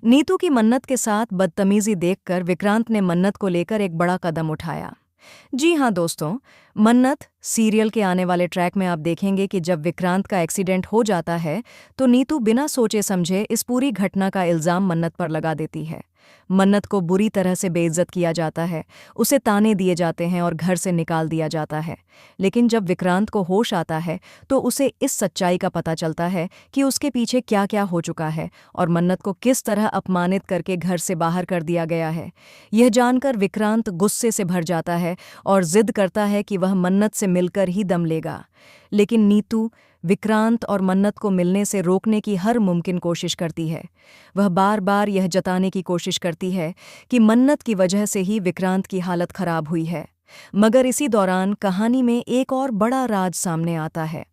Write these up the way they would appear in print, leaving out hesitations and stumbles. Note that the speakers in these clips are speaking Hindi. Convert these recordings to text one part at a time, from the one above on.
नीतू की मन्नत के साथ बदतमीजी देखकर विक्रांत ने मन्नत को लेकर एक बड़ा कदम उठाया। जी हाँ दोस्तों, मन्नत सीरियल के आने वाले ट्रैक में आप देखेंगे कि जब विक्रांत का एक्सीडेंट हो जाता है तो नीतू बिना सोचे समझे इस पूरी घटना का इल्जाम मन्नत पर लगा देती है। मन्नत को बुरी तरह से बेइज्जत किया जाता है, उसे ताने दिए जाते हैं और घर से निकाल दिया जाता है। लेकिन जब विक्रांत को होश आता है तो उसे इस सच्चाई का पता चलता है कि उसके पीछे क्या क्या हो चुका है और मन्नत को किस तरह अपमानित करके घर से बाहर कर दिया गया है। यह जानकर विक्रांत गुस्से से भर जाता है और जिद करता है कि वह मन्नत से मिलकर ही दम लेगा। लेकिन नीतू विक्रांत और मन्नत को मिलने से रोकने की हर मुमकिन कोशिश करती है। वह बार बार यह जताने की कोशिश करती है कि मन्नत की वजह से ही विक्रांत की हालत खराब हुई है। मगर इसी दौरान कहानी में एक और बड़ा राज सामने आता है।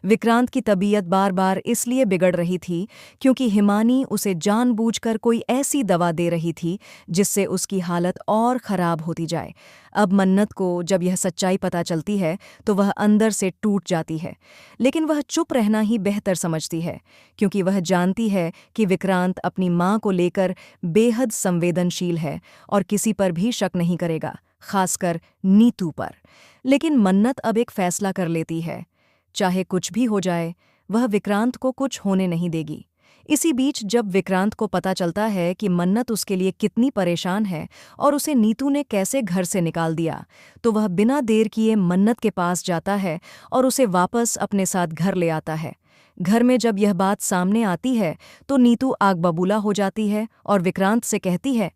विक्रांत की तबीयत बार बार इसलिए बिगड़ रही थी क्योंकि हिमानी उसे जानबूझकर कोई ऐसी दवा दे रही थी जिससे उसकी हालत और खराब होती जाए। अब मन्नत को जब यह सच्चाई पता चलती है तो वह अंदर से टूट जाती है, लेकिन वह चुप रहना ही बेहतर समझती है क्योंकि वह जानती है कि विक्रांत अपनी मां को लेकर बेहद संवेदनशील है और किसी पर भी शक नहीं करेगा, खासकर नीतू पर। लेकिन मन्नत अब एक फैसला कर लेती है, चाहे कुछ भी हो जाए वह विक्रांत को कुछ होने नहीं देगी। इसी बीच जब विक्रांत को पता चलता है कि मन्नत उसके लिए कितनी परेशान है और उसे नीतू ने कैसे घर से निकाल दिया, तो वह बिना देर किए मन्नत के पास जाता है और उसे वापस अपने साथ घर ले आता है। घर में जब यह बात सामने आती है तो नीतू आग बबूला हो जाती है और विक्रांत से कहती है,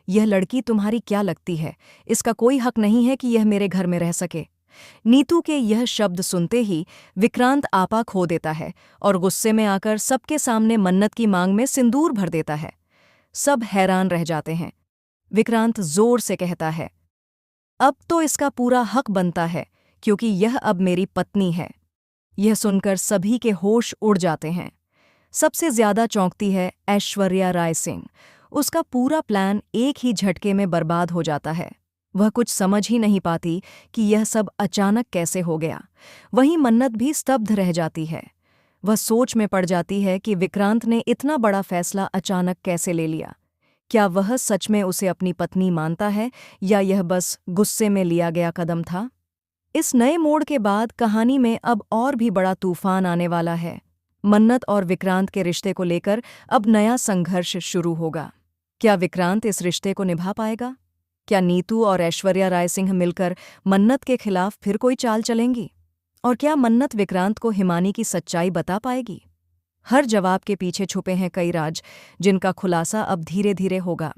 यह लड़की तुम्हारी क्या लगती है? इसका कोई हक नहीं है कि यह मेरे घर में रह सके। नीतू के यह शब्द सुनते ही विक्रांत आपा खो देता है और गुस्से में आकर सबके सामने मन्नत की मांग में सिंदूर भर देता है। सब हैरान रह जाते हैं। विक्रांत जोर से कहता है, अब तो इसका पूरा हक बनता है क्योंकि यह अब मेरी पत्नी है। यह सुनकर सभी के होश उड़ जाते हैं। सबसे ज्यादा चौंकती है ऐश्वर्या राय सिंह। उसका पूरा प्लान एक ही झटके में बर्बाद हो जाता है। वह कुछ समझ ही नहीं पाती कि यह सब अचानक कैसे हो गया। वहीं मन्नत भी स्तब्ध रह जाती है। वह सोच में पड़ जाती है कि विक्रांत ने इतना बड़ा फैसला अचानक कैसे ले लिया। क्या वह सच में उसे अपनी पत्नी मानता है या यह बस गुस्से में लिया गया कदम था? इस नए मोड़ के बाद कहानी में अब और भी बड़ा तूफान आने वाला है। मन्नत और विक्रांत के रिश्ते को लेकर अब नया संघर्ष शुरू होगा। क्या विक्रांत इस रिश्ते को निभा पाएगा? क्या नीतू और ऐश्वर्या राय सिंह मिलकर मन्नत के खिलाफ फिर कोई चाल चलेंगी? और क्या मन्नत विक्रांत को हिमानी की सच्चाई बता पाएगी? हर जवाब के पीछे छुपे हैं कई राज, जिनका खुलासा अब धीरे धीरे होगा।